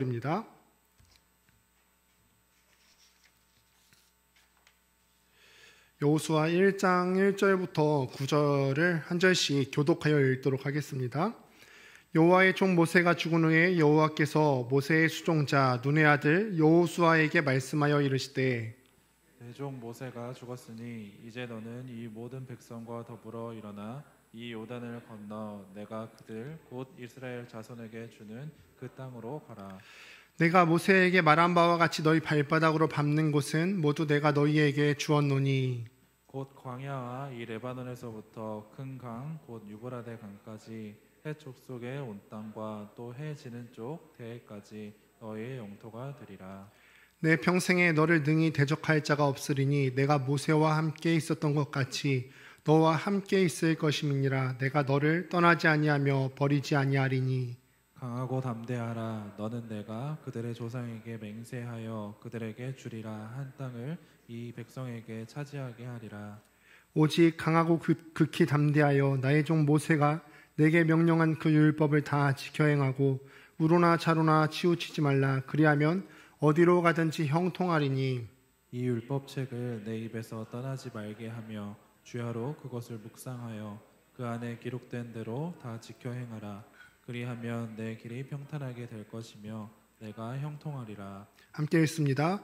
입니다. 여호수아 1장 1절부터 9절을 한 절씩 교독하여 읽도록 하겠습니다. 여호와의 종 모세가 죽은 후에 여호와께서 모세의 수종자 눈의 아들 여호수아에게 말씀하여 이르시되 내 종 모세가 죽었으니 이제 너는 이 모든 백성과 더불어 일어나 이 요단을 건너 내가 그들 곧 이스라엘 자손에게 주는 그 땅으로 가라. 내가 모세에게 말한 바와 같이 너희 발바닥으로 밟는 곳은 모두 내가 너희에게 주었노니 곧 광야와 이 레바논에서부터 큰 강 곧 유브라데 강까지 해 족속의 온 땅과 또 해 지는 쪽 대해까지 너희의 영토가 되리라. 내 평생에 너를 능히 대적할 자가 없으리니 내가 모세와 함께 있었던 것 같이 너와 함께 있을 것임이니라. 내가 너를 떠나지 아니하며 버리지 아니하리니 강하고 담대하라. 너는 내가 그들의 조상에게 맹세하여 그들에게 주리라 한 땅을 이 백성에게 차지하게 하리라. 오직 강하고 극히 담대하여 나의 종 모세가 내게 명령한 그 율법을 다 지켜 행하고 우로나 좌로나 치우치지 말라. 그리하면 어디로 가든지 형통하리니 이 율법책을 내 입에서 떠나지 말게 하며 주야로 그것을 묵상하여 그 안에 기록된 대로 다 지켜 행하라. 그리하면 내 길이 평탄하게 될 것이며 내가 형통하리라. 함께 읽습니다.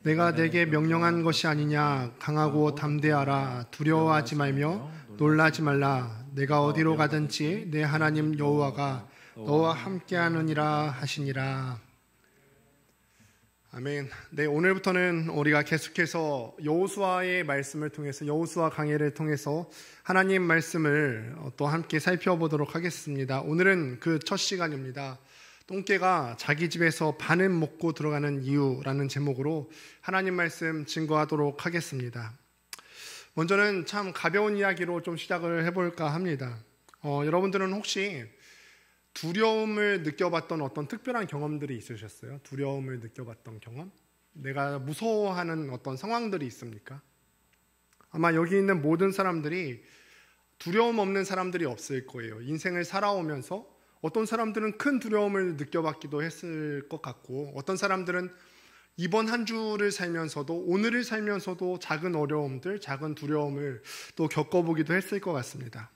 내가 내게 명령한 것이 아니냐. 강하고 담대하라. 두려워하지 말며 놀라지 말라. 내가 어디로 가든지 내 하나님 여호와가 너와 함께하느니라 하시니라. 아멘. 네, 오늘부터는 우리가 계속해서 여호수아의 말씀을 통해서 여호수아 강해를 통해서 하나님 말씀을 또 함께 살펴보도록 하겠습니다. 오늘은 그 첫 시간입니다. 똥개가 자기 집에서 반은 먹고 들어가는 이유라는 제목으로 하나님 말씀 증거하도록 하겠습니다. 먼저는 참 가벼운 이야기로 좀 시작을 해볼까 합니다. 여러분들은 혹시 두려움을 느껴봤던 어떤 특별한 경험들이 있으셨어요? 두려움을 느껴봤던 경험? 내가 무서워하는 어떤 상황들이 있습니까? 아마 여기 있는 모든 사람들이 두려움 없는 사람들이 없을 거예요. 인생을 살아오면서 어떤 사람들은 큰 두려움을 느껴봤기도 했을 것 같고, 어떤 사람들은 이번 한 주를 살면서도, 오늘을 살면서도 작은 어려움들, 작은 두려움을 또 겪어보기도 했을 것 같습니다.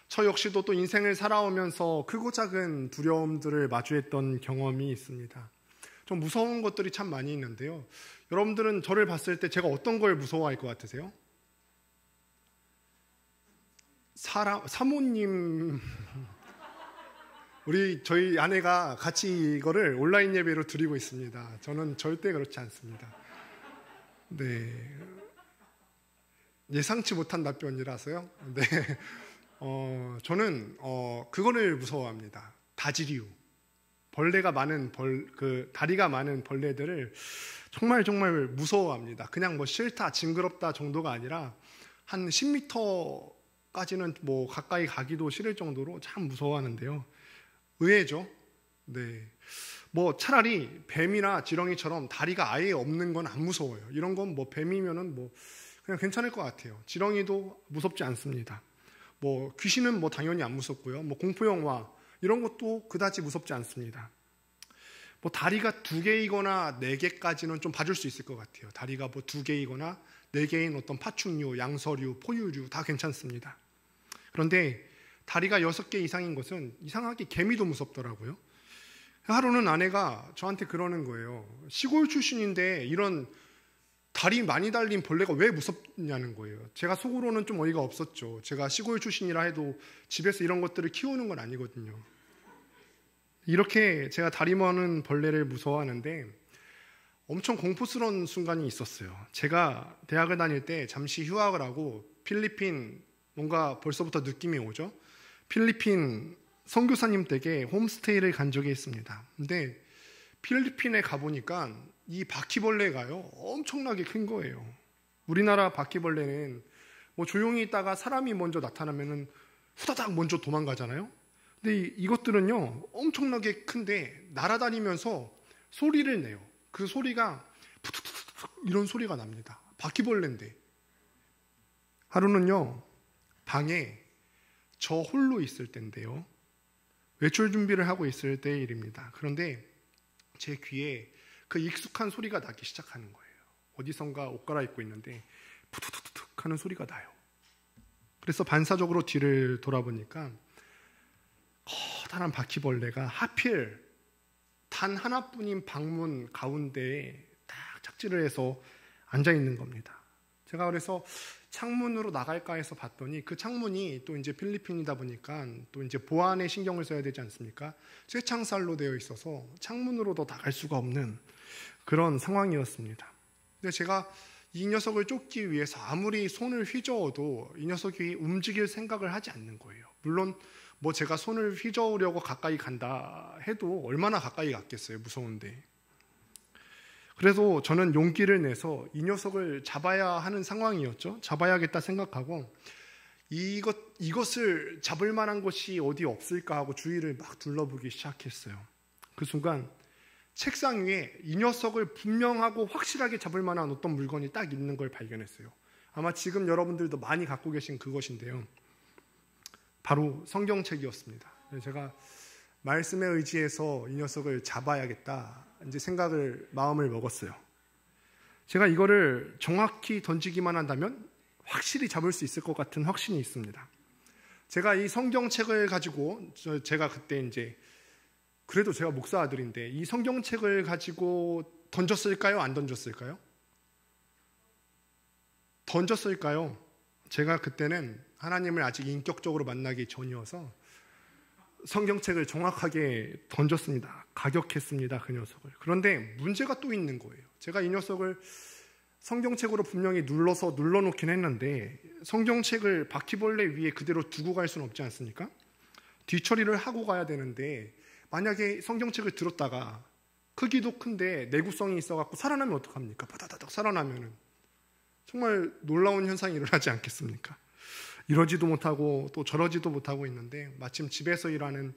저 역시도 또 인생을 살아오면서 크고 작은 두려움들을 마주했던 경험이 있습니다. 좀 무서운 것들이 참 많이 있는데요. 여러분들은 저를 봤을 때 제가 어떤 걸 무서워할 것 같으세요? 사모님, 저희 아내가 같이 이거를 온라인 예배로 드리고 있습니다. 저는 절대 그렇지 않습니다. 네, 예상치 못한 답변이라서요. 네. 저는 그거를 무서워합니다. 다지류. 벌레가 많은 다리가 많은 벌레들을 정말 무서워합니다. 그냥 뭐 싫다, 징그럽다 정도가 아니라 한 10m까지는 뭐 가까이 가기도 싫을 정도로 참 무서워하는데요. 의외죠. 네. 뭐 차라리 뱀이나 지렁이처럼 다리가 아예 없는 건 안 무서워요. 이런 건 뭐 뱀이면은 뭐 그냥 괜찮을 것 같아요. 지렁이도 무섭지 않습니다. 뭐 귀신은 뭐 당연히 안 무섭고요. 뭐 공포 영화 이런 것도 그다지 무섭지 않습니다. 뭐 다리가 2개이거나 4개까지는 좀 봐줄 수 있을 것 같아요. 다리가 뭐 2개이거나 4개인 어떤 파충류, 양서류, 포유류 다 괜찮습니다. 그런데 다리가 6개 이상인 것은 이상하게 개미도 무섭더라고요. 하루는 아내가 저한테 그러는 거예요. 시골 출신인데 이런 다리 많이 달린 벌레가 왜 무섭냐는 거예요. 제가 속으로는 좀 어이가 없었죠. 제가 시골 출신이라 해도 집에서 이런 것들을 키우는 건 아니거든요. 이렇게 제가 다리 많은 벌레를 무서워하는데 엄청 공포스러운 순간이 있었어요. 제가 대학을 다닐 때 잠시 휴학을 하고 필리핀, 뭔가 벌써부터 느낌이 오죠. 필리핀 선교사님 댁에 홈스테이를 간 적이 있습니다. 근데 필리핀에 가보니까 이 바퀴벌레가요 엄청나게 큰 거예요. 우리나라 바퀴벌레는 뭐 조용히 있다가 사람이 먼저 나타나면은 후다닥 먼저 도망가잖아요. 근데 이것들은요 엄청나게 큰데 날아다니면서 소리를 내요. 그 소리가 푸툭툭툭 이런 소리가 납니다. 바퀴벌레인데. 하루는요 방에 저 홀로 있을 때인데요, 외출 준비를 하고 있을 때의 일입니다. 그런데 제 귀에 그 익숙한 소리가 나기 시작하는 거예요. 어디선가 옷 갈아입고 있는데 푸툭툭툭 하는 소리가 나요. 그래서 반사적으로 뒤를 돌아보니까 커다란 바퀴벌레가 하필 단 하나뿐인 방문 가운데에 딱 착지를 해서 앉아 있는 겁니다. 제가 그래서 창문으로 나갈까 해서 봤더니 그 창문이 또 이제 필리핀이다 보니까 또 이제 보안에 신경을 써야 되지 않습니까? 쇠창살로 되어 있어서 창문으로도 나갈 수가 없는 그런 상황이었습니다. 근데 제가 이 녀석을 쫓기 위해서 아무리 손을 휘저어도 이 녀석이 움직일 생각을 하지 않는 거예요. 물론 뭐 제가 손을 휘저으려고 가까이 간다 해도 얼마나 가까이 갔겠어요. 무서운데. 그래서 저는 용기를 내서 이 녀석을 잡아야 하는 상황이었죠. 잡아야겠다 생각하고 이것을 잡을 만한 곳이 어디 없을까 하고 주위를 막 둘러보기 시작했어요. 그 순간 책상 위에 이 녀석을 분명하고 확실하게 잡을 만한 어떤 물건이 딱 있는 걸 발견했어요. 아마 지금 여러분들도 많이 갖고 계신 그것인데요. 바로 성경책이었습니다. 제가 말씀에 의지해서 이 녀석을 잡아야겠다 이제 마음을 먹었어요. 제가 이거를 정확히 던지기만 한다면 확실히 잡을 수 있을 것 같은 확신이 있습니다. 제가 이 성경책을 가지고 제가 그때 이제 그래도 제가 목사 아들인데 이 성경책을 가지고 던졌을까요? 안 던졌을까요? 던졌을까요? 제가 그때는 하나님을 아직 인격적으로 만나기 전이어서 성경책을 정확하게 던졌습니다. 가격했습니다. 그 녀석을. 그런데 문제가 또 있는 거예요. 제가 이 녀석을 성경책으로 분명히 눌러놓긴 했는데 성경책을 바퀴벌레 위에 그대로 두고 갈 수는 없지 않습니까? 뒤처리를 하고 가야 되는데 만약에 성경책을 들었다가 크기도 큰데 내구성이 있어갖고 살아나면 어떡합니까? 바다다닥 살아나면은 정말 놀라운 현상이 일어나지 않겠습니까? 이러지도 못하고 또 저러지도 못하고 있는데 마침 집에서 일하는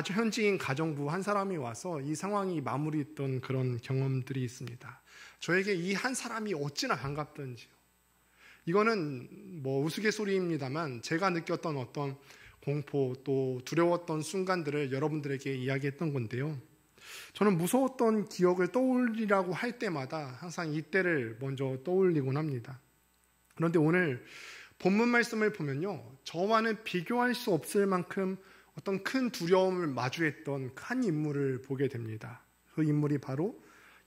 현지인 가정부 한 사람이 와서 이 상황이 마무리했던 그런 경험들이 있습니다. 저에게 이 한 사람이 어찌나 반갑던지요. 이거는 뭐 우스갯소리입니다만 제가 느꼈던 어떤 공포 또 두려웠던 순간들을 여러분들에게 이야기했던 건데요. 저는 무서웠던 기억을 떠올리라고 할 때마다 항상 이때를 먼저 떠올리곤 합니다. 그런데 오늘 본문 말씀을 보면요, 저와는 비교할 수 없을 만큼 어떤 큰 두려움을 마주했던 한 인물을 보게 됩니다. 그 인물이 바로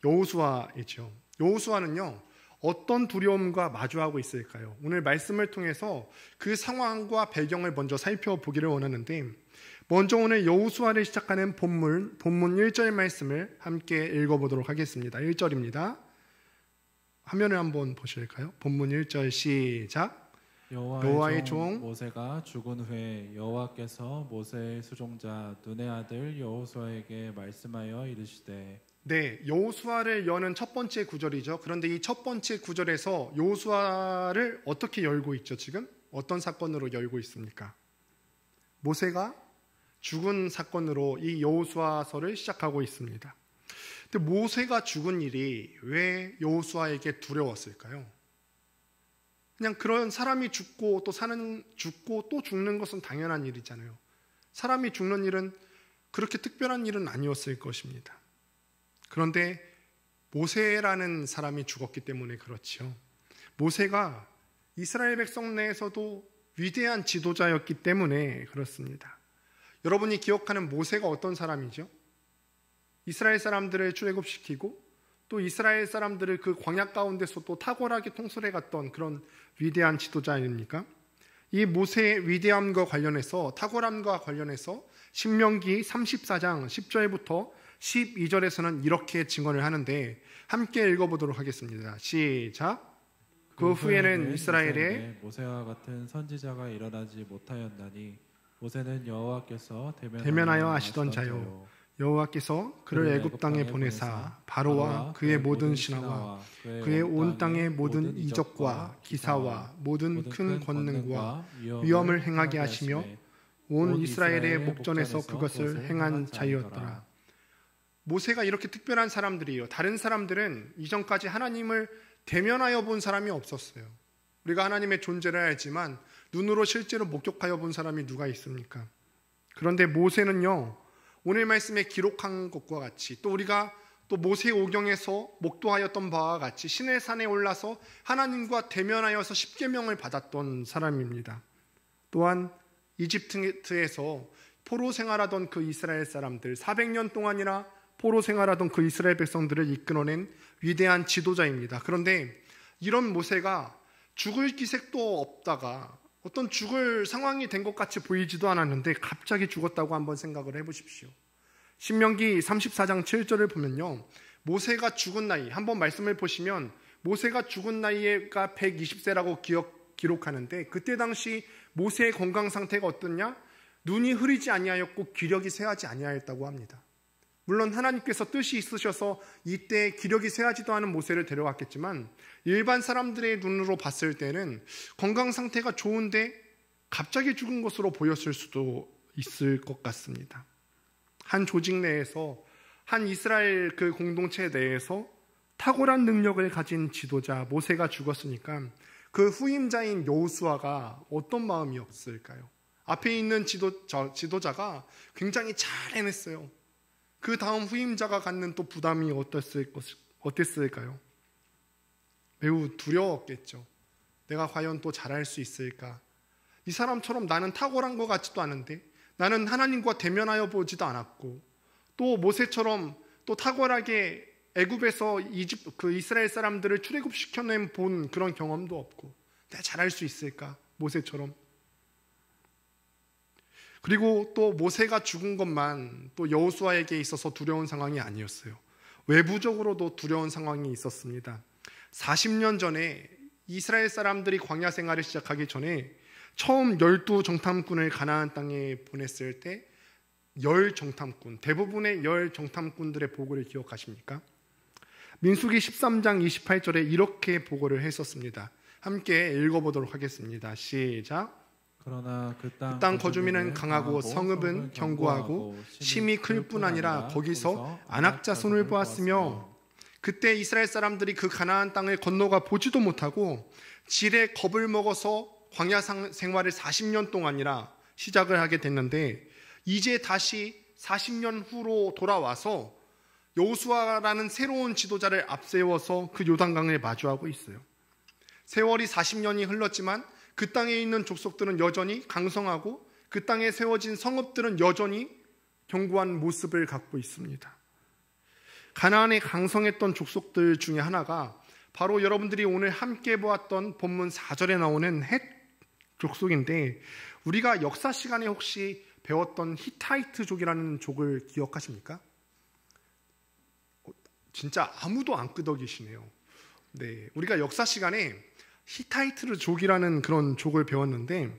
여호수아이죠. 여호수아는요, 어떤 두려움과 마주하고 있을까요? 오늘 말씀을 통해서 그 상황과 배경을 먼저 살펴보기를 원하는데, 먼저 오늘 여호수아를 시작하는 본문 1절 말씀을 함께 읽어보도록 하겠습니다. 1절입니다. 화면을 한번 보실까요? 본문 1절 시작. 여호와의 종 모세가 죽은 후에 여호와께서 모세의 수종자 눈의 아들 여호수아에게 말씀하여 이르시되. 네, 여호수아를 여는 첫 번째 구절이죠. 그런데 이 첫 번째 구절에서 여호수아를 어떻게 열고 있죠? 지금 어떤 사건으로 열고 있습니까? 모세가 죽은 사건으로 이 여호수아서를 시작하고 있습니다. 근데 모세가 죽은 일이 왜 여호수아에게 두려웠을까요? 그냥 그런 사람이 죽고 또 죽는 것은 당연한 일이잖아요. 사람이 죽는 일은 그렇게 특별한 일은 아니었을 것입니다. 그런데 모세라는 사람이 죽었기 때문에 그렇지요. 모세가 이스라엘 백성 내에서도 위대한 지도자였기 때문에 그렇습니다. 여러분이 기억하는 모세가 어떤 사람이죠? 이스라엘 사람들을 출애굽시키고 또 이스라엘 사람들을 그 광야 가운데서 또 탁월하게 통솔해 갔던 그런 위대한 지도자 아닙니까? 이 모세의 위대함과 관련해서, 탁월함과 관련해서 신명기 34장 10절부터 12절에서는 이렇게 증언을 하는데 함께 읽어보도록 하겠습니다. 시작. 그 후에는 이스라엘에 모세와 같은 선지자가 일어나지 못하였나니 모세는 여호와께서 대면하여 하시던 자요, 여호와께서 그를 애굽 땅에 보내사 바로와 그의 모든 신하와 그의 온 땅의 모든 이적과 기사와 모든 큰 권능과 위엄을 행하게 하시며 온 이스라엘의 목전에서 그것을 행한 자였더라. 모세가 이렇게 특별한 사람들이에요. 다른 사람들은 이전까지 하나님을 대면하여 본 사람이 없었어요. 우리가 하나님의 존재를 알지만 눈으로 실제로 목격하여 본 사람이 누가 있습니까? 그런데 모세는요, 오늘 말씀에 기록한 것과 같이 또 우리가 또 모세오경에서 목도하였던 바와 같이 시내산에 올라서 하나님과 대면하여서 십계명을 받았던 사람입니다. 또한 이집트에서 포로 생활하던 그 이스라엘 사람들 400년 동안이나 포로 생활하던 그 이스라엘 백성들을 이끌어낸 위대한 지도자입니다. 그런데 이런 모세가 죽을 기색도 없다가 어떤 죽을 상황이 된 것 같이 보이지도 않았는데 갑자기 죽었다고 한번 생각을 해보십시오. 신명기 34장 7절을 보면요, 모세가 죽은 나이, 한번 말씀을 보시면 모세가 죽은 나이가 120세라고 기록하는데 그때 당시 모세의 건강 상태가 어떻냐? 눈이 흐리지 아니하였고 기력이 쇠하지 아니하였다고 합니다. 물론 하나님께서 뜻이 있으셔서 이때 기력이 쇠하지도 않은 모세를 데려갔겠지만 일반 사람들의 눈으로 봤을 때는 건강 상태가 좋은데 갑자기 죽은 것으로 보였을 수도 있을 것 같습니다. 한 조직 내에서, 한 이스라엘 그 공동체 내에서 탁월한 능력을 가진 지도자 모세가 죽었으니까 그 후임자인 여호수아가 어떤 마음이었을까요? 앞에 있는 지도자가 굉장히 잘 해냈어요. 그 다음 후임자가 갖는 또 부담이 어땠을까요? 매우 두려웠겠죠. 내가 과연 또 잘할 수 있을까? 이 사람처럼 나는 탁월한 것 같지도 않은데, 나는 하나님과 대면하여 보지도 않았고, 또 모세처럼 또 탁월하게 애굽에서 그 이스라엘 사람들을 출애굽시켜낸 본 그런 경험도 없고, 내가 잘할 수 있을까? 모세처럼. 그리고 또 모세가 죽은 것만 또 여호수아에게 있어서 두려운 상황이 아니었어요. 외부적으로도 두려운 상황이 있었습니다. 40년 전에 이스라엘 사람들이 광야 생활을 시작하기 전에 처음 12정탐꾼을 가나안 땅에 보냈을 때 10정탐꾼, 대부분의 10정탐꾼들의 보고를 기억하십니까? 민수기 13장 28절에 이렇게 보고를 했었습니다. 함께 읽어보도록 하겠습니다. 시작. 그러나 그 땅 거주민은 강하고 성읍은 견고하고 심이 클 뿐 아니라 거기서 안악자손을 보았으며, 그때 이스라엘 사람들이 그 가나안 땅을 건너가 보지도 못하고 질에 겁을 먹어서 광야 생활을 40년 동안이나 시작을 하게 됐는데, 이제 다시 40년 후로 돌아와서 여호수아라는 새로운 지도자를 앞세워서 그 요단강을 마주하고 있어요. 세월이 40년이 흘렀지만 그 땅에 있는 족속들은 여전히 강성하고 그 땅에 세워진 성읍들은 여전히 견고한 모습을 갖고 있습니다. 가나안에 강성했던 족속들 중에 하나가 바로 여러분들이 오늘 함께 보았던 본문 4절에 나오는 헷 족속인데, 우리가 역사 시간에 혹시 배웠던 히타이트족이라는 족을 기억하십니까? 진짜 아무도 안 끄덕이시네요. 네, 우리가 역사 시간에 히타이트족이라는 그런 족을 배웠는데,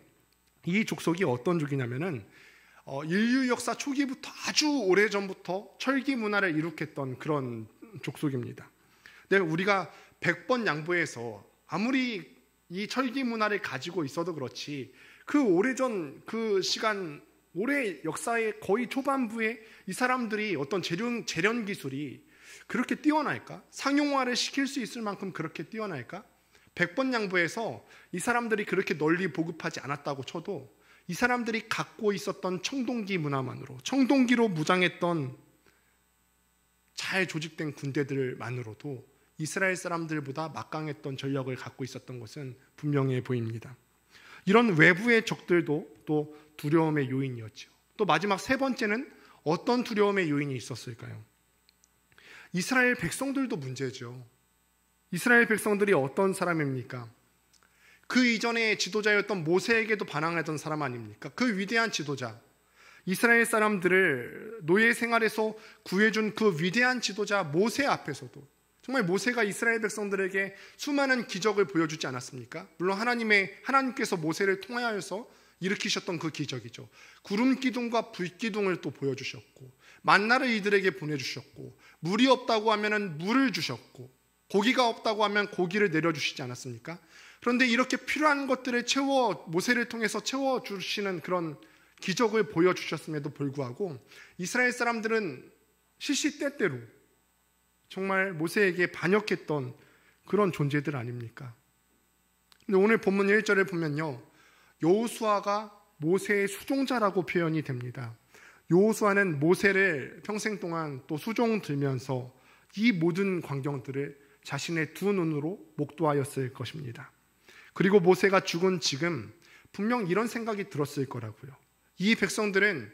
이 족속이 어떤 족이냐면은 인류 역사 초기부터 아주 오래전부터 철기 문화를 이룩했던 그런 족속입니다. 네, 우리가 100번 양보해서 아무리 이 철기 문화를 가지고 있어도 그렇지, 그 오래전 그 시간, 올해 역사의 거의 초반부에 이 사람들이 어떤 재련 기술이 그렇게 뛰어날까? 상용화를 시킬 수 있을 만큼 그렇게 뛰어날까? 100번 양보해서 이 사람들이 그렇게 널리 보급하지 않았다고 쳐도 이 사람들이 갖고 있었던 청동기 문화만으로, 청동기로 무장했던 잘 조직된 군대들만으로도 이스라엘 사람들보다 막강했던 전력을 갖고 있었던 것은 분명해 보입니다. 이런 외부의 적들도 또 두려움의 요인이었죠. 또 마지막 세 번째는 어떤 두려움의 요인이 있었을까요? 이스라엘 백성들도 문제죠. 이스라엘 백성들이 어떤 사람입니까? 그 이전에 지도자였던 모세에게도 반항하던 사람 아닙니까? 그 위대한 지도자, 이스라엘 사람들을 노예 생활에서 구해준 그 위대한 지도자 모세 앞에서도 정말 모세가 이스라엘 백성들에게 수많은 기적을 보여주지 않았습니까? 물론 하나님께서 모세를 통하여서 일으키셨던 그 기적이죠. 구름 기둥과 불 기둥을 또 보여주셨고, 만나를 이들에게 보내주셨고, 물이 없다고 하면은 물을 주셨고, 고기가 없다고 하면 고기를 내려주시지 않았습니까? 그런데 이렇게 필요한 것들을 모세를 통해서 채워주시는 그런 기적을 보여주셨음에도 불구하고 이스라엘 사람들은 시시때때로 정말 모세에게 반역했던 그런 존재들 아닙니까? 근데 오늘 본문 1절을 보면요, 여호수아가 모세의 수종자라고 표현이 됩니다. 여호수아는 모세를 평생 동안 또 수종 들면서 이 모든 광경들을 자신의 두 눈으로 목도하였을 것입니다. 그리고 모세가 죽은 지금 분명 이런 생각이 들었을 거라고요. 이 백성들은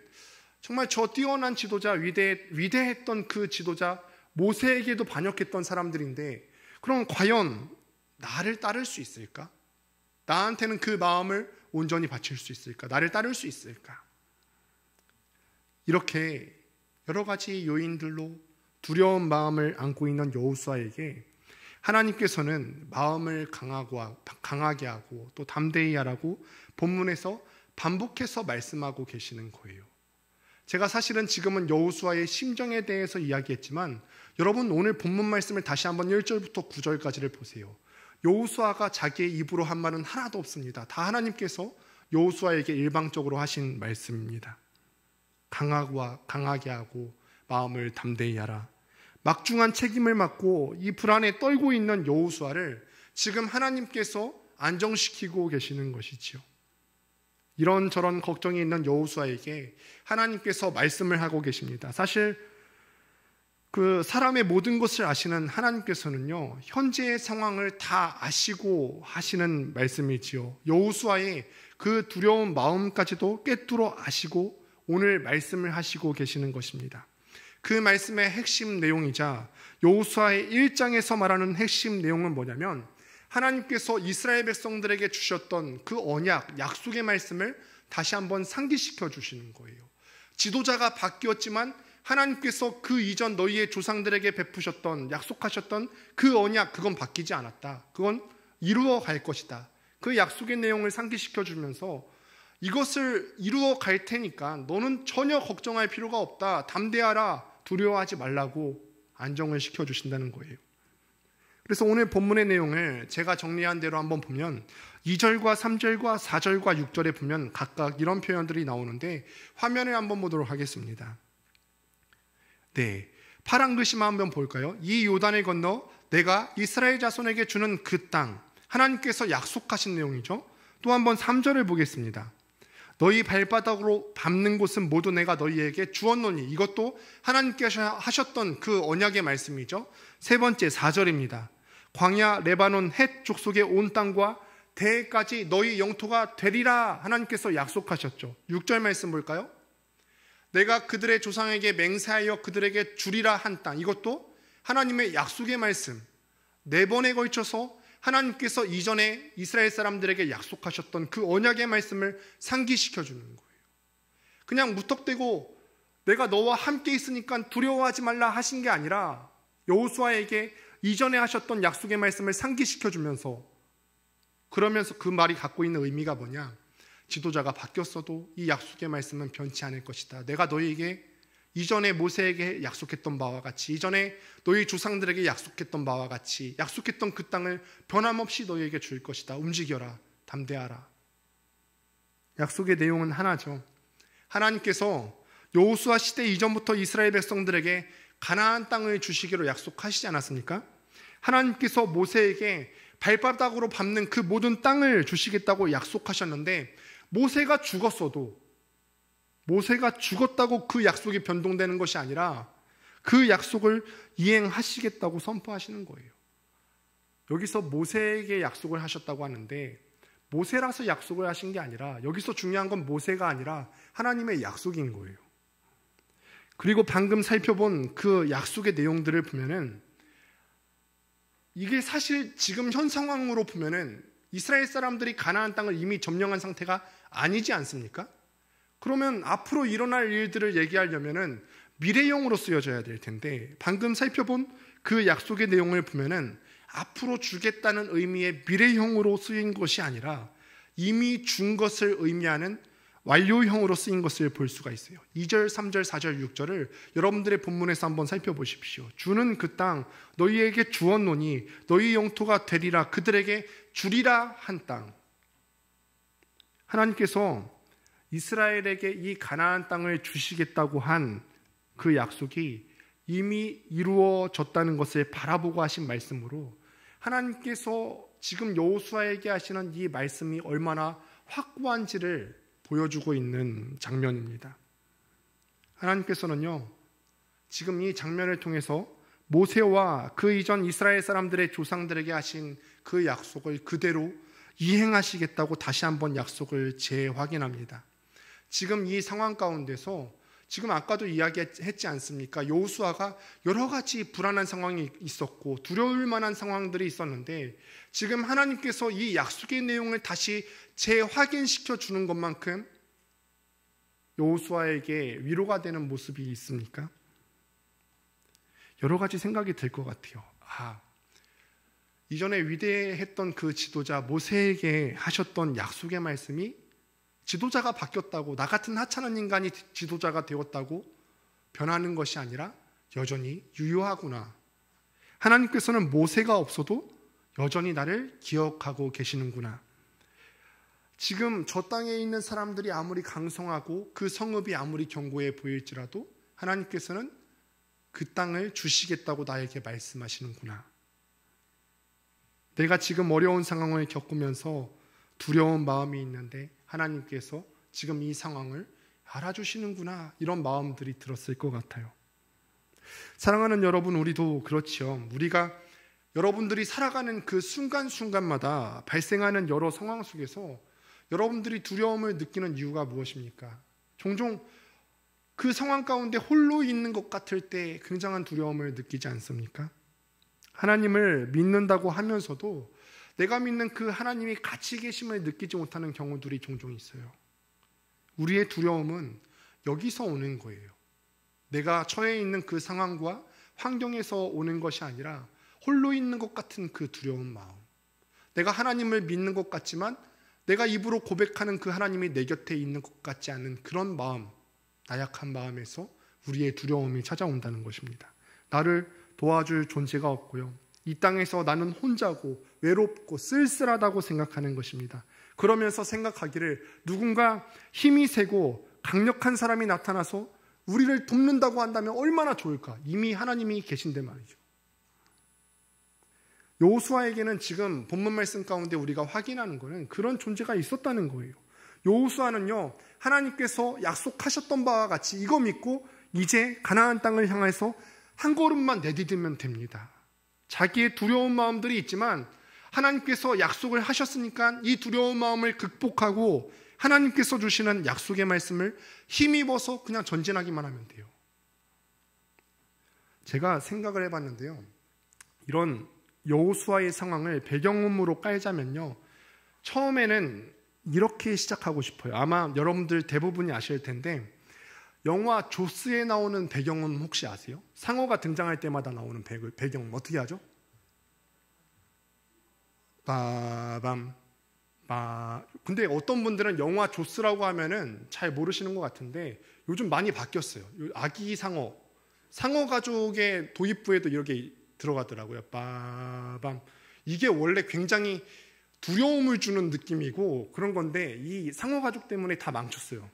정말 저 뛰어난 지도자, 위대했던 그 지도자 모세에게도 반역했던 사람들인데, 그럼 과연 나를 따를 수 있을까? 나한테는 그 마음을 온전히 바칠 수 있을까? 나를 따를 수 있을까? 이렇게 여러 가지 요인들로 두려운 마음을 안고 있는 여호수아에게 하나님께서는 마음을 강하게 하고 또 담대히 하라고 본문에서 반복해서 말씀하고 계시는 거예요. 제가 사실은 지금은 여호수아의 심정에 대해서 이야기했지만, 여러분 오늘 본문 말씀을 다시 한번 1절부터 9절까지를 보세요. 여호수아가 자기의 입으로 한 말은 하나도 없습니다. 다 하나님께서 여호수아에게 일방적으로 하신 말씀입니다. 강하게 하고 마음을 담대히 하라. 막중한 책임을 맡고 이 불안에 떨고 있는 여호수아를 지금 하나님께서 안정시키고 계시는 것이지요. 이런저런 걱정이 있는 여호수아에게 하나님께서 말씀을 하고 계십니다. 사실 그 사람의 모든 것을 아시는 하나님께서는요, 현재의 상황을 다 아시고 하시는 말씀이지요. 여호수아의 그 두려운 마음까지도 꿰뚫어 아시고 오늘 말씀을 하시고 계시는 것입니다. 그 말씀의 핵심 내용이자 여호수아의 1장에서 말하는 핵심 내용은 뭐냐면, 하나님께서 이스라엘 백성들에게 주셨던 그 언약, 약속의 말씀을 다시 한번 상기시켜 주시는 거예요. 지도자가 바뀌었지만 하나님께서 그 이전 너희의 조상들에게 베푸셨던, 약속하셨던 그 언약, 그건 바뀌지 않았다. 그건 이루어 갈 것이다. 그 약속의 내용을 상기시켜 주면서 이것을 이루어 갈 테니까 너는 전혀 걱정할 필요가 없다. 담대하라. 두려워하지 말라고 안정을 시켜 주신다는 거예요. 그래서 오늘 본문의 내용을 제가 정리한 대로 한번 보면 2절과 3절과 4절과 6절에 보면 각각 이런 표현들이 나오는데, 화면을 한번 보도록 하겠습니다. 네, 파란 글씨만 한번 볼까요? 이 요단을 건너 내가 이스라엘 자손에게 주는 그 땅, 하나님께서 약속하신 내용이죠. 또 한번 3절을 보겠습니다. 너희 발바닥으로 밟는 곳은 모두 내가 너희에게 주었노니, 이것도 하나님께서 하셨던 그 언약의 말씀이죠. 세 번째 4절입니다. 광야, 레바논, 헷 족속의 온 땅과 대까지 너희 영토가 되리라 하나님께서 약속하셨죠. 6절 말씀 볼까요? 내가 그들의 조상에게 맹세하여 그들에게 주리라 한 땅, 이것도 하나님의 약속의 말씀. 4번에 걸쳐서 하나님께서 이전에 이스라엘 사람들에게 약속하셨던 그 언약의 말씀을 상기시켜 주는 거예요. 그냥 무턱대고 내가 너와 함께 있으니까 두려워하지 말라 하신 게 아니라, 여호수아에게 이전에 하셨던 약속의 말씀을 상기시켜 주면서, 그러면서 그 말이 갖고 있는 의미가 뭐냐? 지도자가 바뀌었어도 이 약속의 말씀은 변치 않을 것이다. 내가 너희에게 이전에 모세에게 약속했던 바와 같이, 이전에 너희 조상들에게 약속했던 바와 같이 약속했던 그 땅을 변함없이 너희에게 줄 것이다. 움직여라. 담대하라. 약속의 내용은 하나죠. 하나님께서 여호수아 시대 이전부터 이스라엘 백성들에게 가나안 땅을 주시기로 약속하시지 않았습니까? 하나님께서 모세에게 발바닥으로 밟는 그 모든 땅을 주시겠다고 약속하셨는데, 모세가 죽었다고 그 약속이 변동되는 것이 아니라 그 약속을 이행하시겠다고 선포하시는 거예요. 여기서 모세에게 약속을 하셨다고 하는데, 모세라서 약속을 하신 게 아니라, 여기서 중요한 건 모세가 아니라 하나님의 약속인 거예요. 그리고 방금 살펴본 그 약속의 내용들을 보면은, 이게 사실 지금 현 상황으로 보면은 이스라엘 사람들이 가나안 땅을 이미 점령한 상태가 아니지 않습니까? 그러면 앞으로 일어날 일들을 얘기하려면은 미래형으로 쓰여져야 될 텐데, 방금 살펴본 그 약속의 내용을 보면은 앞으로 주겠다는 의미의 미래형으로 쓰인 것이 아니라 이미 준 것을 의미하는 완료형으로 쓰인 것을 볼 수가 있어요. 2절, 3절, 4절, 6절을 여러분들의 본문에서 한번 살펴보십시오. 주는 그 땅 너희에게 주었노니 너희 영토가 되리라. 그들에게 주리라 한 땅. 하나님께서 이스라엘에게 이 가나안 땅을 주시겠다고 한 그 약속이 이미 이루어졌다는 것을 바라보고 하신 말씀으로, 하나님께서 지금 여호수아에게 하시는 이 말씀이 얼마나 확고한지를 보여주고 있는 장면입니다. 하나님께서는요, 지금 이 장면을 통해서 모세와 그 이전 이스라엘 사람들의 조상들에게 하신 그 약속을 그대로 이행하시겠다고 다시 한번 약속을 재확인합니다. 지금 이 상황 가운데서 지금 아까도 이야기했지 않습니까? 여호수아가 여러 가지 불안한 상황이 있었고 두려울 만한 상황들이 있었는데 지금 하나님께서 이 약속의 내용을 다시 재확인시켜 주는 것만큼 여호수아에게 위로가 되는 모습이 있습니까? 여러 가지 생각이 들 것 같아요. 이전에 위대했던 그 지도자 모세에게 하셨던 약속의 말씀이 지도자가 바뀌었다고, 나 같은 하찮은 인간이 지도자가 되었다고 변하는 것이 아니라 여전히 유효하구나. 하나님께서는 모세가 없어도 여전히 나를 기억하고 계시는구나. 지금 저 땅에 있는 사람들이 아무리 강성하고 그 성읍이 아무리 견고해 보일지라도 하나님께서는 그 땅을 주시겠다고 나에게 말씀하시는구나. 내가 지금 어려운 상황을 겪으면서 두려운 마음이 있는데 하나님께서 지금 이 상황을 알아주시는구나, 이런 마음들이 들었을 것 같아요. 사랑하는 여러분, 우리도 그렇지요. 우리가 여러분들이 살아가는 그 순간순간마다 발생하는 여러 상황 속에서 여러분들이 두려움을 느끼는 이유가 무엇입니까? 종종 그 상황 가운데 홀로 있는 것 같을 때 굉장한 두려움을 느끼지 않습니까? 하나님을 믿는다고 하면서도 내가 믿는 그 하나님이 같이 계심을 느끼지 못하는 경우들이 종종 있어요. 우리의 두려움은 여기서 오는 거예요. 내가 처해 있는 그 상황과 환경에서 오는 것이 아니라 홀로 있는 것 같은 그 두려운 마음. 내가 하나님을 믿는 것 같지만 내가 입으로 고백하는 그 하나님이 내 곁에 있는 것 같지 않은 그런 마음, 나약한 마음에서 우리의 두려움이 찾아온다는 것입니다. 나를 도와줄 존재가 없고요, 이 땅에서 나는 혼자고 외롭고 쓸쓸하다고 생각하는 것입니다. 그러면서 생각하기를 누군가 힘이 세고 강력한 사람이 나타나서 우리를 돕는다고 한다면 얼마나 좋을까. 이미 하나님이 계신데 말이죠. 여호수아에게는 지금 본문 말씀 가운데 우리가 확인하는 것은 그런 존재가 있었다는 거예요. 여호수아는요, 하나님께서 약속하셨던 바와 같이 이거 믿고 이제 가나안 땅을 향해서 한 걸음만 내디디면 됩니다. 자기의 두려운 마음들이 있지만 하나님께서 약속을 하셨으니까 이 두려운 마음을 극복하고 하나님께서 주시는 약속의 말씀을 힘입어서 그냥 전진하기만 하면 돼요. 제가 생각을 해봤는데요, 이런 여호수아의 상황을 배경음으로 깔자면요, 처음에는 이렇게 시작하고 싶어요. 아마 여러분들 대부분이 아실 텐데 영화 조스에 나오는 배경음 혹시 아세요? 상어가 등장할 때마다 나오는 배경음 어떻게 하죠? 빠밤 빠. 근데 어떤 분들은 영화 조스라고 하면은 잘 모르시는 것 같은데 요즘 많이 바뀌었어요. 아기 상어 가족의 도입부에도 이렇게 들어가더라고요. 빠밤. 이게 원래 굉장히 두려움을 주는 느낌이고 그런 건데 이 상어 가족 때문에 다 망쳤어요.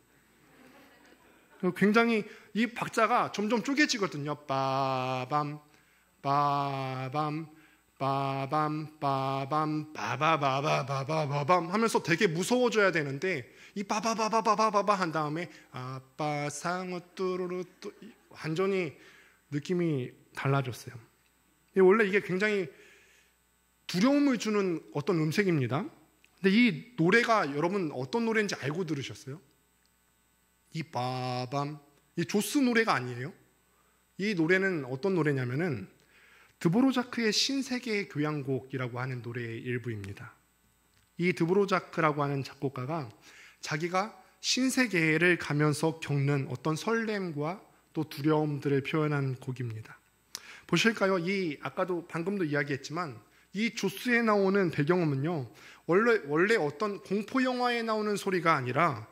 굉장히 이 박자가 점점 쪼개지거든요. 빠밤 빠밤 빠밤 빠밤 빠바바바바바밤 하면서 되게 무서워져야 되는데 이 빠바바바바바바 한 다음에 아빠 상어 뚜루루 뚜 완전히 느낌이 달라졌어요. 원래 이게 굉장히 두려움을 주는 어떤 음색입니다. 근데 이 노래가 여러분 어떤 노래인지 알고 들으셨어요? 이 빠밤, 이 조스 노래가 아니에요. 이 노래는 어떤 노래냐면은 드보로자크의 신세계의 교향곡이라고 하는 노래의 일부입니다. 이 드보로자크라고 하는 작곡가가 자기가 신세계를 가면서 겪는 어떤 설렘과 또 두려움들을 표현한 곡입니다. 보실까요? 이 아까도 방금도 이야기했지만 이 조스에 나오는 배경음은요, 원래 어떤 공포 영화에 나오는 소리가 아니라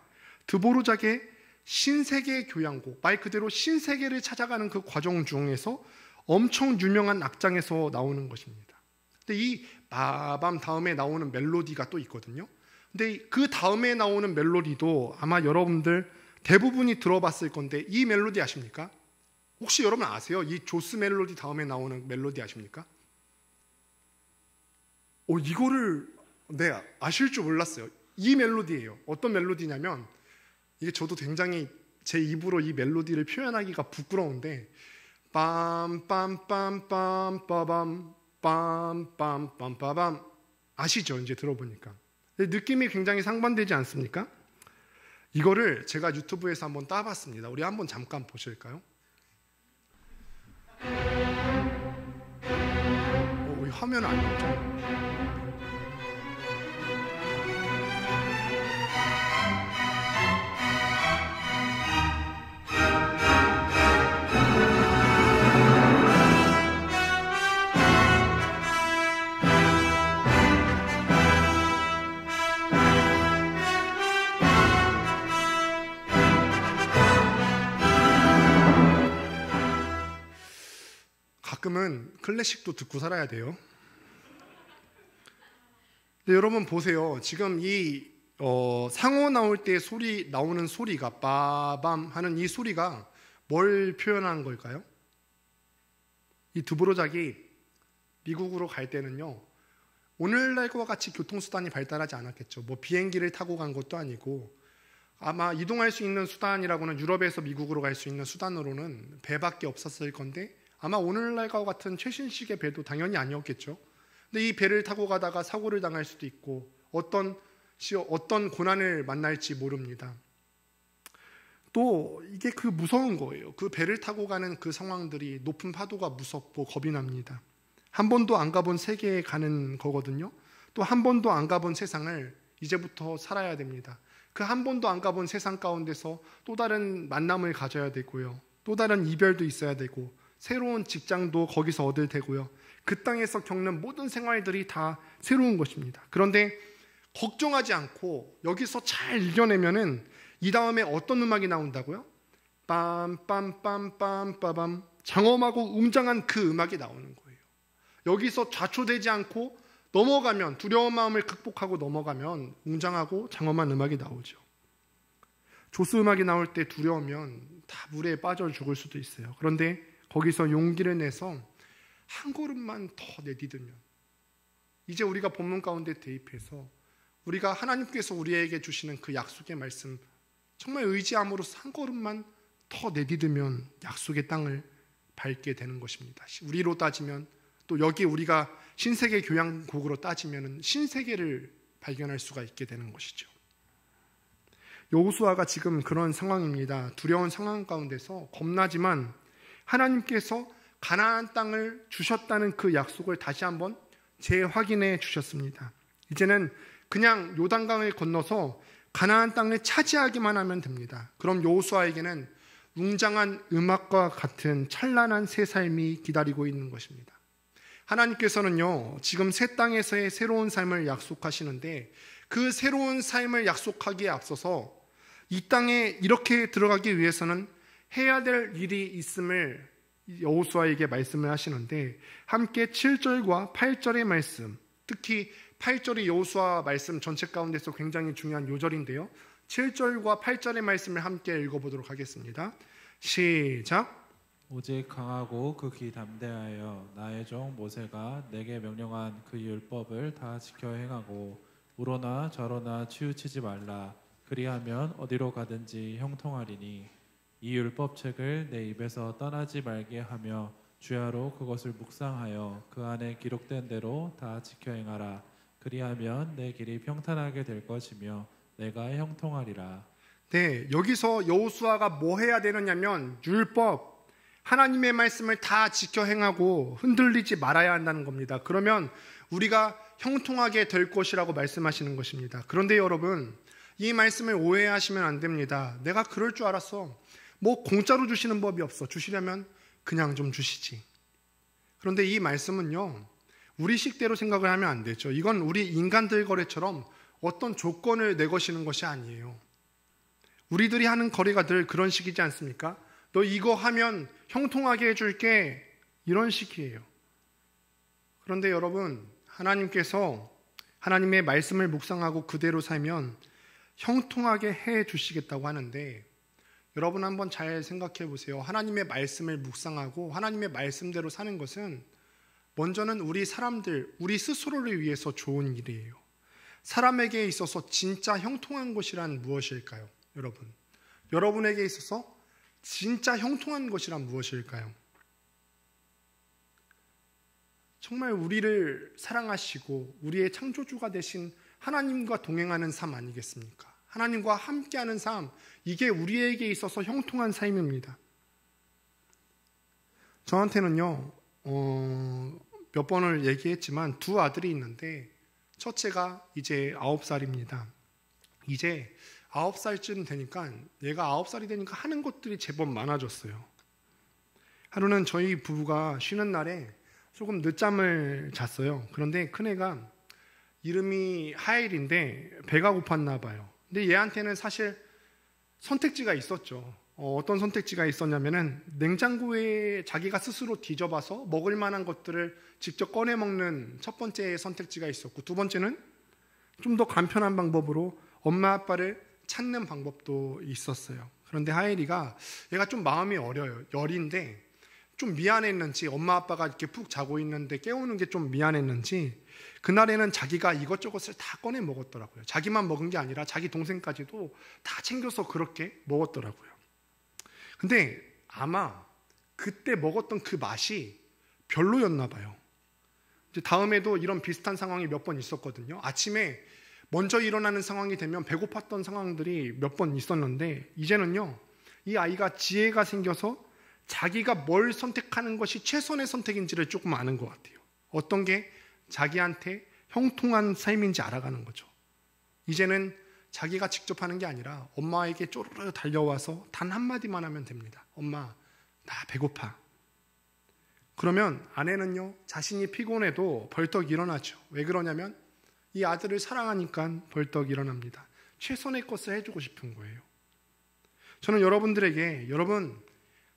드보로작의 신세계 교향곡, 말 그대로 신세계를 찾아가는 그 과정 중에서 엄청 유명한 악장에서 나오는 것입니다. 근데 이 빠밤 다음에 나오는 멜로디가 또 있거든요. 근데 그 다음에 나오는 멜로디도 아마 여러분들 대부분이 들어봤을 건데 이 멜로디 아십니까? 혹시 여러분 아세요? 이 조스 멜로디 다음에 나오는 멜로디 아십니까? 이거를 아실 줄 몰랐어요. 이 멜로디예요. 어떤 멜로디냐면 이게 저도 굉장히 제 입으로 이 멜로디를 표현하기가 부끄러운데 빰빰빰빰빰빠밤 빰빰빰빠밤 아시죠? 이제 들어보니까 느낌이 굉장히 상반되지 않습니까? 이거를 제가 유튜브에서 한번 따봤습니다. 우리 한번 잠깐 보실까요? 이 화면 안 나오죠? 가끔은 클래식도 듣고 살아야 돼요. 근데 여러분 보세요. 지금 이 상어 나올 때 나오는 소리가 빠밤 하는 이 소리가 뭘 표현한 걸까요? 이 드보로작이 미국으로 갈 때는요, 오늘날과 같이 교통수단이 발달하지 않았겠죠. 뭐 비행기를 타고 간 것도 아니고, 아마 이동할 수 있는 수단이라고는 유럽에서 미국으로 갈 수 있는 수단으로는 배밖에 없었을 건데, 아마 오늘날과 같은 최신식의 배도 당연히 아니었겠죠. 근데 이 배를 타고 가다가 사고를 당할 수도 있고 어떤 고난을 만날지 모릅니다. 또 이게 그 무서운 거예요. 그 배를 타고 가는 그 상황들이 높은 파도가 무섭고 겁이 납니다. 한 번도 안 가본 세계에 가는 거거든요. 또 한 번도 안 가본 세상을 이제부터 살아야 됩니다. 그 한 번도 안 가본 세상 가운데서 또 다른 만남을 가져야 되고요. 또 다른 이별도 있어야 되고 새로운 직장도 거기서 얻을 테고요. 그 땅에서 겪는 모든 생활들이 다 새로운 것입니다. 그런데 걱정하지 않고 여기서 잘 이겨내면은 이 다음에 어떤 음악이 나온다고요? 빰빰빰빰빠밤 장엄하고 웅장한 그 음악이 나오는 거예요. 여기서 좌초되지 않고 넘어가면, 두려운 마음을 극복하고 넘어가면 웅장하고 장엄한 음악이 나오죠. 조스 음악이 나올 때 두려우면 다 물에 빠져 죽을 수도 있어요. 그런데 거기서 용기를 내서 한 걸음만 더 내디디면, 이제 우리가 본문 가운데 대입해서 우리가 하나님께서 우리에게 주시는 그 약속의 말씀 정말 의지함으로써 한 걸음만 더 내디디면 약속의 땅을 밟게 되는 것입니다. 우리로 따지면, 또 여기 우리가 신세계 교양곡으로 따지면 신세계를 발견할 수가 있게 되는 것이죠. 여호수아가 지금 그런 상황입니다. 두려운 상황 가운데서 겁나지만 하나님께서 가나안 땅을 주셨다는 그 약속을 다시 한번 재확인해 주셨습니다. 이제는 그냥 요단강을 건너서 가나안 땅을 차지하기만 하면 됩니다. 그럼 여호수아에게는 웅장한 음악과 같은 찬란한 새 삶이 기다리고 있는 것입니다. 하나님께서는요, 지금 새 땅에서의 새로운 삶을 약속하시는데 그 새로운 삶을 약속하기에 앞서서 이 땅에 이렇게 들어가기 위해서는 해야 될 일이 있음을 여호수아에게 말씀을 하시는데, 함께 7절과 8절의 말씀, 특히 8절이 여호수아 말씀 전체 가운데서 굉장히 중요한 요절인데요, 7절과 8절의 말씀을 함께 읽어보도록 하겠습니다. 시작. 오직 강하고 극히 담대하여 나의 종 모세가 내게 명령한 그 율법을 다 지켜 행하고 우로나 저로나 치우치지 말라. 그리하면 어디로 가든지 형통하리니 이 율법책을 내 입에서 떠나지 말게 하며 주야로 그것을 묵상하여 그 안에 기록된 대로 다 지켜 행하라. 그리하면 내 길이 평탄하게 될 것이며 내가 형통하리라. 네, 여기서 여호수아가 뭐 해야 되느냐면 율법, 하나님의 말씀을 다 지켜 행하고 흔들리지 말아야 한다는 겁니다. 그러면 우리가 형통하게 될 것이라고 말씀하시는 것입니다. 그런데 여러분, 이 말씀을 오해하시면 안 됩니다. 내가 그럴 줄 알았어. 뭐 공짜로 주시는 법이 없어. 주시려면 그냥 좀 주시지. 그런데 이 말씀은요, 우리 식대로 생각을 하면 안 되죠. 이건 우리 인간들 거래처럼 어떤 조건을 내거시는 것이 아니에요. 우리들이 하는 거래가 늘 그런 식이지 않습니까? 너 이거 하면 형통하게 해줄게, 이런 식이에요. 그런데 여러분, 하나님께서 하나님의 말씀을 묵상하고 그대로 살면 형통하게 해주시겠다고 하는데, 여러분 한번 잘 생각해 보세요. 하나님의 말씀을 묵상하고 하나님의 말씀대로 사는 것은 먼저는 우리 사람들, 우리 스스로를 위해서 좋은 일이에요. 사람에게 있어서 진짜 형통한 것이란 무엇일까요? 여러분, 여러분에게 있어서 진짜 형통한 것이란 무엇일까요? 정말 우리를 사랑하시고 우리의 창조주가 되신 하나님과 동행하는 삶 아니겠습니까? 하나님과 함께하는 삶, 이게 우리에게 있어서 형통한 삶입니다. 저한테는요, 몇 번을 얘기했지만 두 아들이 있는데 첫째가 이제 9살입니다. 이제 9살쯤 되니까 얘가 9살이 되니까 하는 것들이 제법 많아졌어요. 하루는 저희 부부가 쉬는 날에 조금 늦잠을 잤어요. 그런데 큰애가 이름이 하엘인데 배가 고팠나 봐요. 근데 얘한테는 사실 선택지가 있었죠. 어떤 선택지가 있었냐면은 냉장고에 자기가 스스로 뒤져봐서 먹을 만한 것들을 직접 꺼내 먹는 첫 번째 선택지가 있었고, 두 번째는 좀 더 간편한 방법으로 엄마 아빠를 찾는 방법도 있었어요. 그런데 하엘이가 얘가 좀 마음이 어려요. 열인데 좀 미안했는지, 엄마 아빠가 이렇게 푹 자고 있는데 깨우는 게 좀 미안했는지 그날에는 자기가 이것저것을 다 꺼내 먹었더라고요. 자기만 먹은 게 아니라 자기 동생까지도 다 챙겨서 그렇게 먹었더라고요. 근데 아마 그때 먹었던 그 맛이 별로였나 봐요. 이제 다음에도 이런 비슷한 상황이 몇 번 있었거든요. 아침에 먼저 일어나는 상황이 되면 배고팠던 상황들이 몇 번 있었는데, 이제는요, 이 아이가 지혜가 생겨서 자기가 뭘 선택하는 것이 최선의 선택인지를 조금 아는 것 같아요. 어떤 게 자기한테 형통한 삶인지 알아가는 거죠. 이제는 자기가 직접 하는 게 아니라 엄마에게 쪼르르 달려와서 단 한마디만 하면 됩니다. 엄마, 나 배고파. 그러면 아내는요, 자신이 피곤해도 벌떡 일어나죠. 왜 그러냐면 이 아들을 사랑하니까 벌떡 일어납니다. 최선의 것을 해주고 싶은 거예요. 저는 여러분들에게, 여러분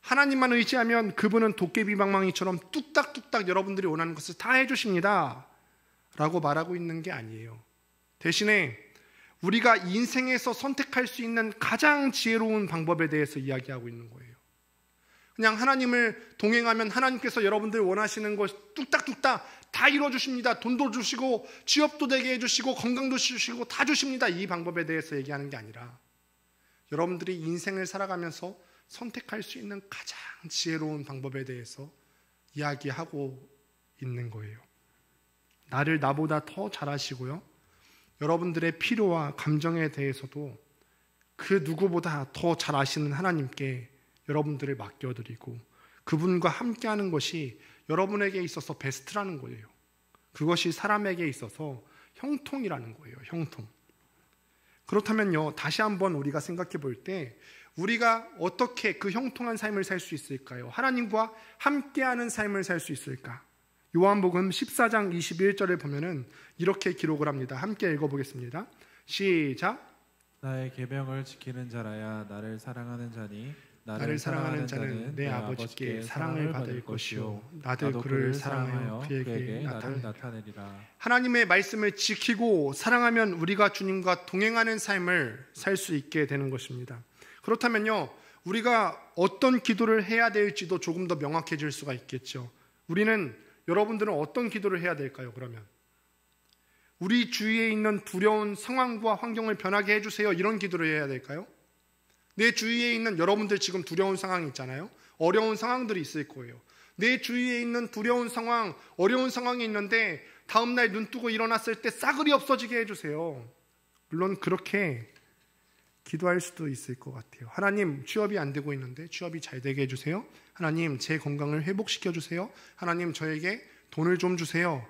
하나님만 의지하면 그분은 도깨비 방망이처럼 뚝딱뚝딱 여러분들이 원하는 것을 다 해주십니다 라고 말하고 있는 게 아니에요. 대신에 우리가 인생에서 선택할 수 있는 가장 지혜로운 방법에 대해서 이야기하고 있는 거예요. 그냥 하나님을 동행하면 하나님께서 여러분들 원하시는 것 뚝딱뚝딱 다 이루어주십니다. 돈도 주시고 취업도 되게 해주시고 건강도 주시고 다 주십니다. 이 방법에 대해서 얘기하는 게 아니라 여러분들이 인생을 살아가면서 선택할 수 있는 가장 지혜로운 방법에 대해서 이야기하고 있는 거예요. 나를 나보다 더 잘 아시고요, 여러분들의 필요와 감정에 대해서도 그 누구보다 더 잘 아시는 하나님께 여러분들을 맡겨드리고 그분과 함께하는 것이 여러분에게 있어서 베스트라는 거예요. 그것이 사람에게 있어서 형통이라는 거예요. 형통. 그렇다면요, 다시 한번 우리가 생각해 볼 때 우리가 어떻게 그 형통한 삶을 살 수 있을까요? 하나님과 함께하는 삶을 살 수 있을까? 요한복음 14장 21절을 보면은 이렇게 기록을 합니다. 함께 읽어보겠습니다. 시작. 나의 계명을 지키는 자라야 나를 사랑하는 자니 나를 사랑하는 자는 내 아버지께 사랑을 받을 것이요 나도 그를 사랑하여 그에게 나타내리라. 하나님의 말씀을 지키고 사랑하면 우리가 주님과 동행하는 삶을 살 수 있게 되는 것입니다. 그렇다면요, 우리가 어떤 기도를 해야 될지도 조금 더 명확해질 수가 있겠죠. 여러분들은 어떤 기도를 해야 될까요? 그러면 우리 주위에 있는 두려운 상황과 환경을 변하게 해주세요, 이런 기도를 해야 될까요? 내 주위에 있는, 여러분들 지금 두려운 상황이 있잖아요. 어려운 상황들이 있을 거예요. 내 주위에 있는 두려운 상황, 어려운 상황이 있는데 다음날 눈 뜨고 일어났을 때 싸그리 없어지게 해주세요. 물론 그렇게 기도할 수도 있을 것 같아요. 하나님, 취업이 안 되고 있는데 취업이 잘 되게 해주세요. 하나님, 제 건강을 회복시켜 주세요. 하나님, 저에게 돈을 좀 주세요.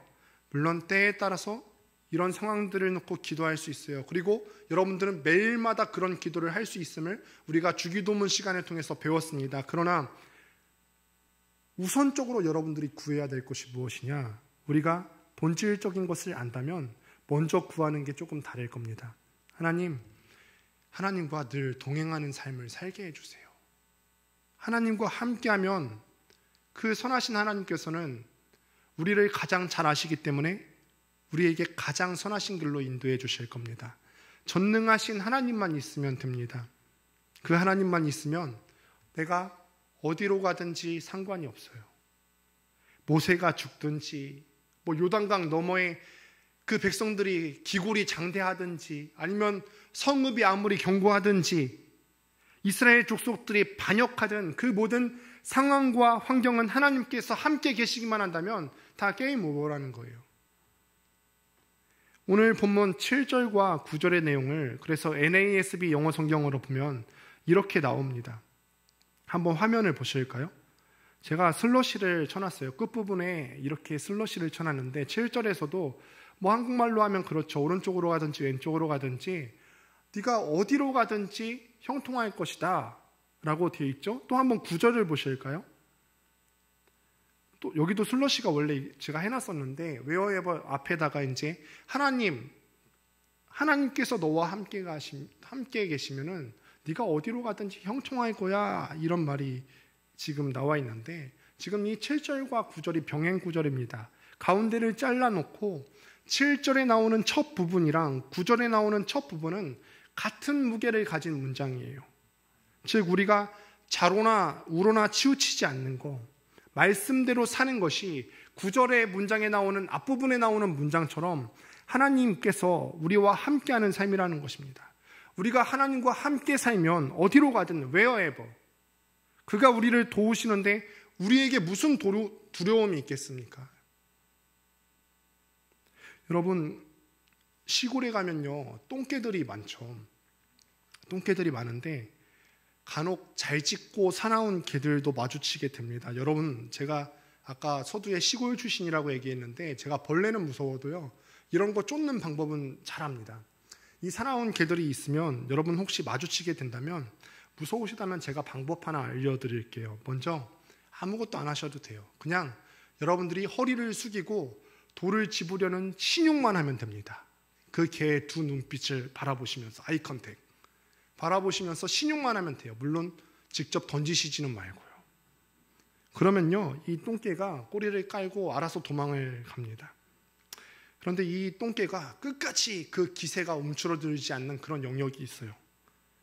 물론 때에 따라서 이런 상황들을 놓고 기도할 수 있어요. 그리고 여러분들은 매일마다 그런 기도를 할 수 있음을 우리가 주기도문 시간을 통해서 배웠습니다. 그러나 우선적으로 여러분들이 구해야 될 것이 무엇이냐? 우리가 본질적인 것을 안다면 먼저 구하는 게 조금 다를 겁니다. 하나님과 늘 동행하는 삶을 살게 해주세요. 하나님과 함께하면 그 선하신 하나님께서는 우리를 가장 잘 아시기 때문에 우리에게 가장 선하신 길로 인도해 주실 겁니다. 전능하신 하나님만 있으면 됩니다. 그 하나님만 있으면 내가 어디로 가든지 상관이 없어요. 모세가 죽든지, 요단강 너머에 그 백성들이 기골이 장대하든지, 아니면 성읍이 아무리 견고하든지, 이스라엘 족속들이 반역하던 그 모든 상황과 환경은 하나님께서 함께 계시기만 한다면 다 게임 오버라는 거예요. 오늘 본문 7절과 9절의 내용을 그래서 NASB 영어 성경으로 보면 이렇게 나옵니다. 한번 화면을 보실까요? 제가 슬러시를 쳐놨어요. 끝부분에 이렇게 슬러시를 쳐놨는데 7절에서도 뭐 한국말로 하면 그렇죠. 오른쪽으로 가든지 왼쪽으로 가든지 네가 어디로 가든지 형통할 것이다 라고 되어 있죠. 또 한번 9절을 보실까요? 또 여기도 슬러시가 원래 제가 해놨었는데 웨어에버 앞에다가 이제 하나님께서 너와 함께 계시면은 네가 어디로 가든지 형통할 거야 이런 말이 지금 나와 있는데 지금 이 7절과 9절이 병행 구절입니다. 가운데를 잘라놓고 7절에 나오는 첫 부분이랑 9절에 나오는 첫 부분은 같은 무게를 가진 문장이에요. 즉 우리가 자로나 우로나 치우치지 않는 거, 말씀대로 사는 것이 9절의 문장에 나오는 앞부분에 나오는 문장처럼 하나님께서 우리와 함께하는 삶이라는 것입니다. 우리가 하나님과 함께 살면 어디로 가든 wherever 그가 우리를 도우시는데 우리에게 무슨 두려움이 있겠습니까? 여러분 시골에 가면요 똥개들이 많죠. 똥개들이 많은데 간혹 잘 짖고 사나운 개들도 마주치게 됩니다. 여러분 제가 아까 서두에 시골 출신이라고 얘기했는데 제가 벌레는 무서워도요 이런 거 쫓는 방법은 잘합니다. 이 사나운 개들이 있으면 여러분 혹시 마주치게 된다면 무서우시다면 제가 방법 하나 알려드릴게요. 먼저 아무것도 안 하셔도 돼요. 그냥 여러분들이 허리를 숙이고 돌을 집으려는 신용만 하면 됩니다. 그 개의 두 눈빛을 바라보시면서 아이 컨택 바라보시면서 신용만 하면 돼요. 물론 직접 던지시지는 말고요. 그러면요 이 똥개가 꼬리를 깔고 알아서 도망을 갑니다. 그런데 이 똥개가 끝까지 그 기세가 움츠러들지 않는 그런 영역이 있어요.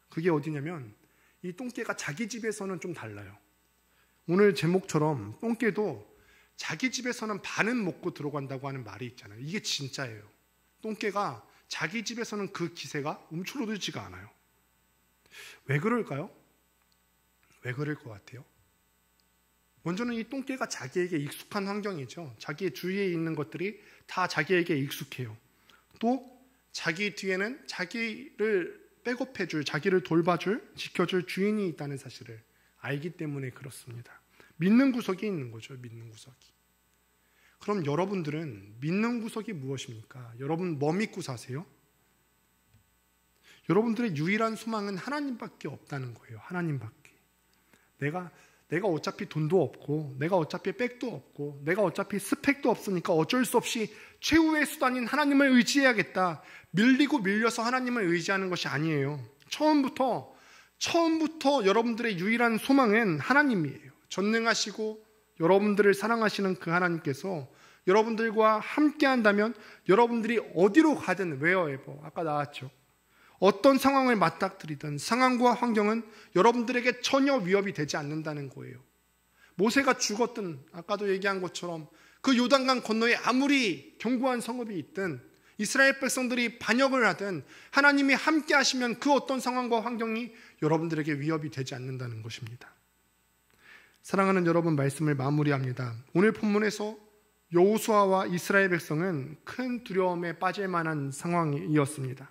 그게 어디냐면 이 똥개가 자기 집에서는 좀 달라요. 오늘 제목처럼 똥개도 자기 집에서는 반은 먹고 들어간다고 하는 말이 있잖아요. 이게 진짜예요. 똥개가 자기 집에서는 그 기세가 움츠러들지가 않아요. 왜 그럴까요? 왜 그럴 것 같아요? 먼저는 이 똥개가 자기에게 익숙한 환경이죠. 자기의 주위에 있는 것들이 다 자기에게 익숙해요. 또 자기 뒤에는 자기를 백업해줄, 자기를 돌봐줄, 지켜줄 주인이 있다는 사실을 알기 때문에 그렇습니다. 믿는 구석이 있는 거죠. 믿는 구석이. 그럼 여러분들은 믿는 구석이 무엇입니까? 여러분 뭐 믿고 사세요? 여러분들의 유일한 소망은 하나님밖에 없다는 거예요. 하나님밖에. 내가 어차피 돈도 없고 내가 어차피 백도 없고 내가 어차피 스펙도 없으니까 어쩔 수 없이 최후의 수단인 하나님을 의지해야겠다. 밀리고 밀려서 하나님을 의지하는 것이 아니에요. 처음부터 여러분들의 유일한 소망은 하나님이에요. 전능하시고 여러분들을 사랑하시는 그 하나님께서 여러분들과 함께 한다면 여러분들이 어디로 가든 wherever 아까 나왔죠. 어떤 상황을 맞닥뜨리든 상황과 환경은 여러분들에게 전혀 위협이 되지 않는다는 거예요. 모세가 죽었든 아까도 얘기한 것처럼 그 요단강 건너에 아무리 견고한 성읍이 있든 이스라엘 백성들이 반역을 하든 하나님이 함께 하시면 그 어떤 상황과 환경이 여러분들에게 위협이 되지 않는다는 것입니다. 사랑하는 여러분, 말씀을 마무리합니다. 오늘 본문에서 여호수아와 이스라엘 백성은 큰 두려움에 빠질 만한 상황이었습니다.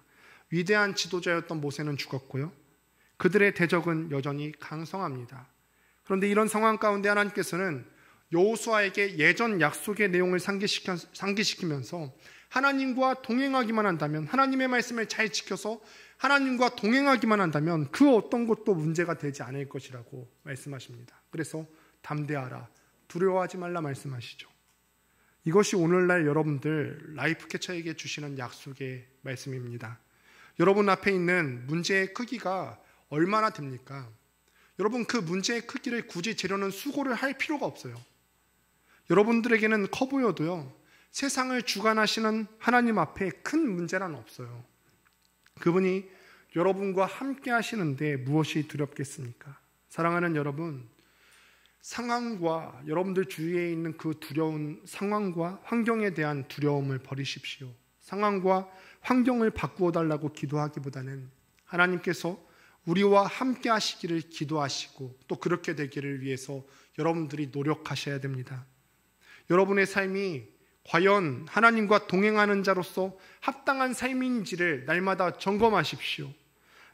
위대한 지도자였던 모세는 죽었고요. 그들의 대적은 여전히 강성합니다. 그런데 이런 상황 가운데 하나님께서는 여호수아에게 예전 약속의 내용을 상기시키면서 하나님과 동행하기만 한다면, 하나님의 말씀을 잘 지켜서 하나님과 동행하기만 한다면 그 어떤 것도 문제가 되지 않을 것이라고 말씀하십니다. 그래서 담대하라, 두려워하지 말라 말씀하시죠. 이것이 오늘날 여러분들 라이프 캐쳐에게 주시는 약속의 말씀입니다. 여러분 앞에 있는 문제의 크기가 얼마나 됩니까? 여러분 그 문제의 크기를 굳이 재려는 수고를 할 필요가 없어요. 여러분들에게는 커 보여도요, 세상을 주관하시는 하나님 앞에 큰 문제란 없어요. 그분이 여러분과 함께 하시는데 무엇이 두렵겠습니까? 사랑하는 여러분, 상황과 여러분들 주위에 있는 그 두려운 상황과 환경에 대한 두려움을 버리십시오. 상황과 환경을 바꾸어 달라고 기도하기보다는 하나님께서 우리와 함께 하시기를 기도하시고 또 그렇게 되기를 위해서 여러분들이 노력하셔야 됩니다. 여러분의 삶이 과연 하나님과 동행하는 자로서 합당한 삶인지를 날마다 점검하십시오.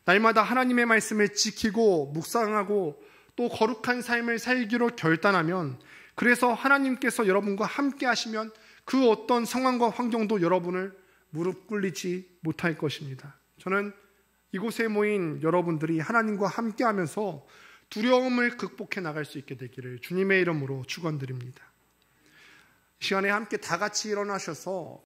날마다 하나님의 말씀을 지키고 묵상하고 또 거룩한 삶을 살기로 결단하면, 그래서 하나님께서 여러분과 함께 하시면 그 어떤 상황과 환경도 여러분을 무릎 꿇리지 못할 것입니다. 저는 이곳에 모인 여러분들이 하나님과 함께 하면서 두려움을 극복해 나갈 수 있게 되기를 주님의 이름으로 축원드립니다. 이 시간에 함께 다 같이 일어나셔서